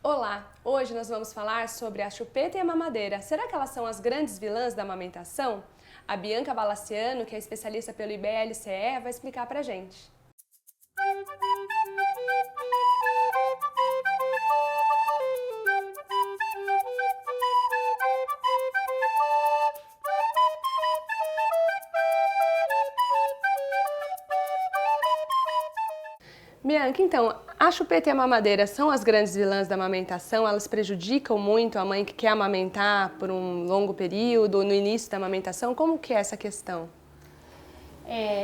Olá! Hoje nós vamos falar sobre a chupeta e a mamadeira. Será que elas são as grandes vilãs da amamentação? A Bianca Balaciano, que é especialista pelo IBLCE, vai explicar pra gente. Bianca, então, a chupeta e a mamadeira são as grandes vilãs da amamentação? Elas prejudicam muito a mãe que quer amamentar por um longo período, no início da amamentação? Como que é essa questão?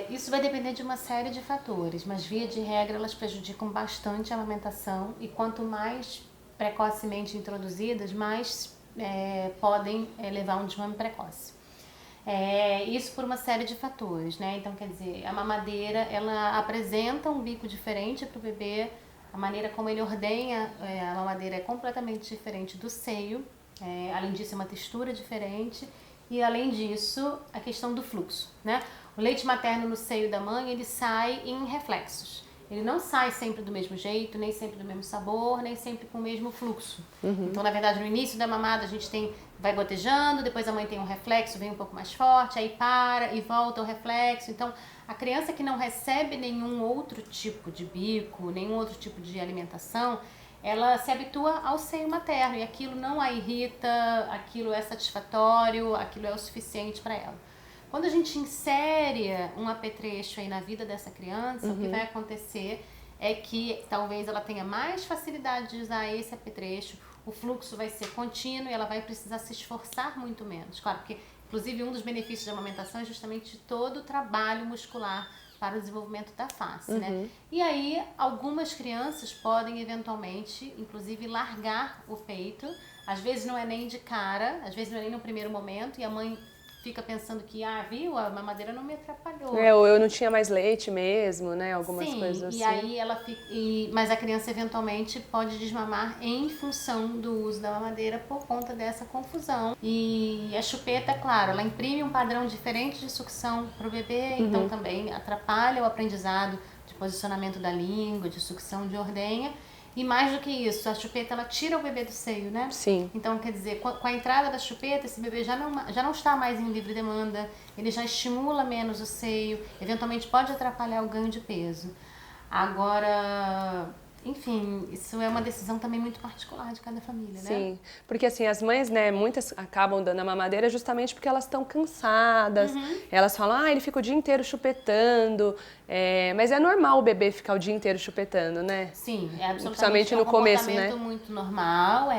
Isso vai depender de uma série de fatores, mas via de regra elas prejudicam bastante a amamentação e quanto mais precocemente introduzidas, mais podem levar a um desmame precoce. Isso por uma série de fatores, né? Então, quer dizer, a mamadeira, ela apresenta um bico diferente para o bebê, a maneira como ele ordenha a mamadeira é completamente diferente do seio, além disso é uma textura diferente e além disso a questão do fluxo, né? O leite materno no seio da mãe, ele sai em reflexos. Ele não sai sempre do mesmo jeito, nem sempre do mesmo sabor, nem sempre com o mesmo fluxo. Então, na verdade, no início da mamada a gente vai gotejando, depois a mãe tem um reflexo, vem um pouco mais forte, aí para e volta o reflexo. Então, a criança que não recebe nenhum outro tipo de bico, nenhum outro tipo de alimentação, ela se habitua ao seio materno e aquilo não a irrita, aquilo é satisfatório, aquilo é o suficiente para ela. Quando a gente insere um apetrecho aí na vida dessa criança, o que vai acontecer é que talvez ela tenha mais facilidade de usar esse apetrecho, o fluxo vai ser contínuo e ela vai precisar se esforçar muito menos. Claro, porque inclusive um dos benefícios da amamentação é justamente todo o trabalho muscular para o desenvolvimento da face, né? E aí, algumas crianças podem eventualmente, inclusive, largar o peito. Às vezes não é nem de cara, às vezes não é nem no primeiro momento e a mãe fica pensando que, viu, a mamadeira não me atrapalhou. Ou eu não tinha mais leite mesmo, né? Algumas coisas assim. E aí ela fica, mas a criança eventualmente pode desmamar em função do uso da mamadeira por conta dessa confusão. E a chupeta, claro, ela imprime um padrão diferente de sucção para o bebê, então também atrapalha o aprendizado de posicionamento da língua, de sucção de ordenha. E mais do que isso, a chupeta ela tira o bebê do seio, né? Sim. Então, quer dizer, com a entrada da chupeta, esse bebê já não está mais em livre demanda, ele já estimula menos o seio, eventualmente pode atrapalhar o ganho de peso. Agora, enfim, isso é uma decisão também muito particular de cada família, né? Sim, porque assim, as mães, né, muitas acabam dando a mamadeira justamente porque elas estão cansadas, elas falam, ele fica o dia inteiro chupetando, mas é normal o bebê ficar o dia inteiro chupetando, né? Sim, é absolutamente Principalmente no começo, né? um comportamento muito normal,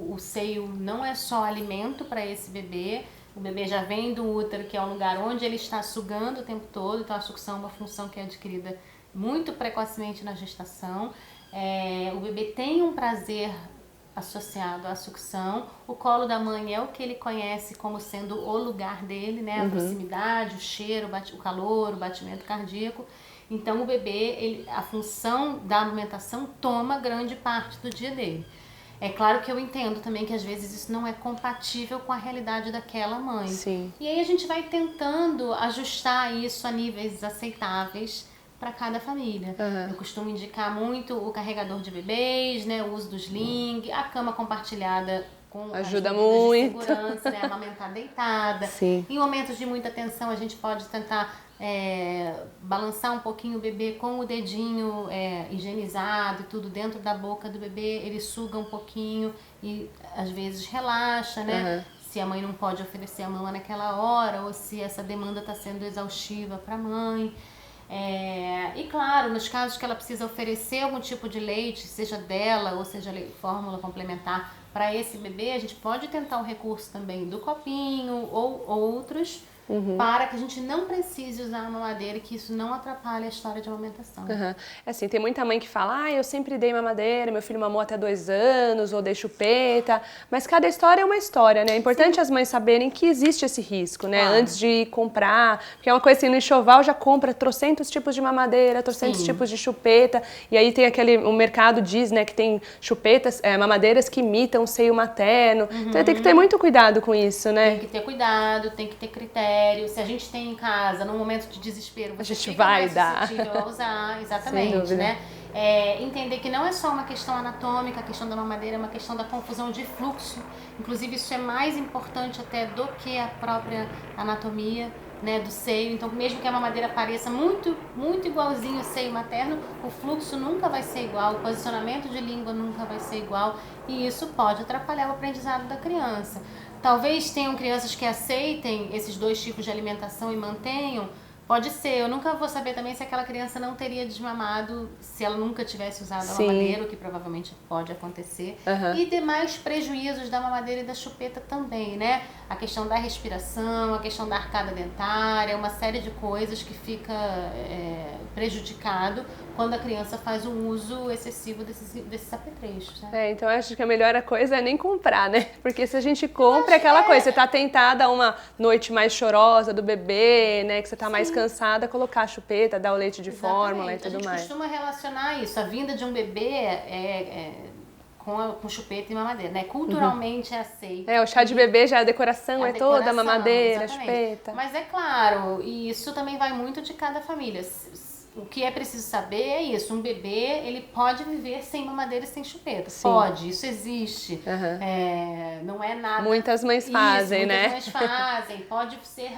o seio não é só alimento para esse bebê, o bebê já vem do útero, que é um lugar onde ele está sugando o tempo todo, então a sucção é uma função que é adquirida muito precocemente na gestação. O bebê tem um prazer associado à sucção. O colo da mãe é o que ele conhece como sendo o lugar dele, né? A proximidade, o cheiro, o calor, o batimento cardíaco. Então o bebê, a função da amamentação toma grande parte do dia dele. É claro que eu entendo também que às vezes isso não é compatível com a realidade daquela mãe. Sim. E aí a gente vai tentando ajustar isso a níveis aceitáveis para cada família. Eu costumo indicar muito o carregador de bebês, né, o uso do sling, a cama compartilhada com ajuda as muito de segurança, né, amamentar deitada. Sim. Em momentos de muita tensão, a gente pode tentar balançar um pouquinho o bebê com o dedinho higienizado e tudo dentro da boca do bebê, ele suga um pouquinho e às vezes relaxa, né? Se a mãe não pode oferecer a mama naquela hora ou se essa demanda está sendo exaustiva para a mãe. E claro, nos casos que ela precisa oferecer algum tipo de leite, seja dela ou seja fórmula complementar para esse bebê, a gente pode tentar o recurso também do copinho ou outros para que a gente não precise usar a mamadeira e que isso não atrapalhe a história de amamentação. Assim, tem muita mãe que fala, eu sempre dei mamadeira, meu filho mamou até 2 anos, ou dei chupeta, mas cada história é uma história, né? É importante as mães saberem que existe esse risco, né? Claro. Antes de comprar, porque é uma coisa assim, no enxoval já compra trocentos tipos de mamadeira, trocentos tipos de chupeta, e aí tem o mercado diz, né, que tem chupetas, mamadeiras que imitam o seio materno, então tem que ter muito cuidado com isso, né? Tem que ter cuidado, tem que ter critério. Se a gente tem em casa, num momento de desespero, A gente fica vai mais dar. suscetível a usar, exatamente, né? Entender que não é só uma questão anatômica, a questão da mamadeira é uma questão da confusão de fluxo. Inclusive isso é mais importante até do que a própria anatomia, né, do seio. Então, mesmo que a mamadeira pareça muito igualzinho ao seio materno, o fluxo nunca vai ser igual, o posicionamento de língua nunca vai ser igual, e isso pode atrapalhar o aprendizado da criança. Talvez tenham crianças que aceitem esses 2 tipos de alimentação e mantenham. Pode ser, eu nunca vou saber também se aquela criança não teria desmamado se ela nunca tivesse usado a mamadeira, o que provavelmente pode acontecer. E demais prejuízos da mamadeira e da chupeta também, né? A questão da respiração, a questão da arcada dentária, uma série de coisas que fica prejudicado quando a criança faz um uso excessivo desses apetrechos, né? Então acho que a melhor coisa é nem comprar, né? Porque se a gente compra aquela coisa, você tá tentada a uma noite mais chorosa do bebê, né? Que você tá mais cansada, colocar a chupeta, dar o leite de fórmula e tudo mais. A gente costuma relacionar isso, a vinda de um bebê com chupeta e mamadeira, né? Culturalmente é aceito. O chá de bebê já a decoração é toda mamadeira, chupeta. Mas é claro, e isso também vai muito de cada família. O que é preciso saber é isso, um bebê, ele pode viver sem mamadeira e sem chupeta. Pode, isso existe. Não é nada... Muitas mães fazem, né? Muitas mães fazem, pode ser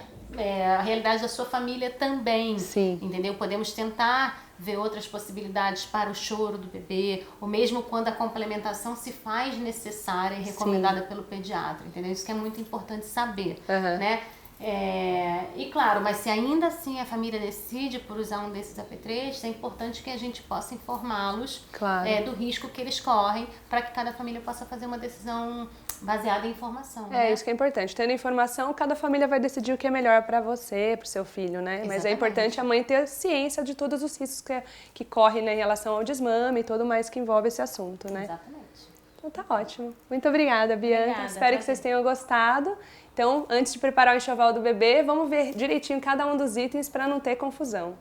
a realidade da sua família também. Entendeu? Podemos tentar ver outras possibilidades para o choro do bebê, ou mesmo quando a complementação se faz necessária e recomendada pelo pediatra, entendeu? Isso que é muito importante saber, né? E claro, mas se ainda assim a família decide por usar um desses apetrechos, é importante que a gente possa informá-los do risco que eles correm, para que cada família possa fazer uma decisão baseada em informação. Isso que é importante. Tendo informação, cada família vai decidir o que é melhor para você, para o seu filho, né? Exatamente. Mas é importante a mãe ter ciência de todos os riscos que correm, né, em relação ao desmame e tudo mais que envolve esse assunto, né? Exatamente. Então tá ótimo. Muito obrigada, Bianca. Obrigada, Espero que vocês tenham gostado. Então, antes de preparar o enxoval do bebê, vamos ver direitinho cada um dos itens para não ter confusão.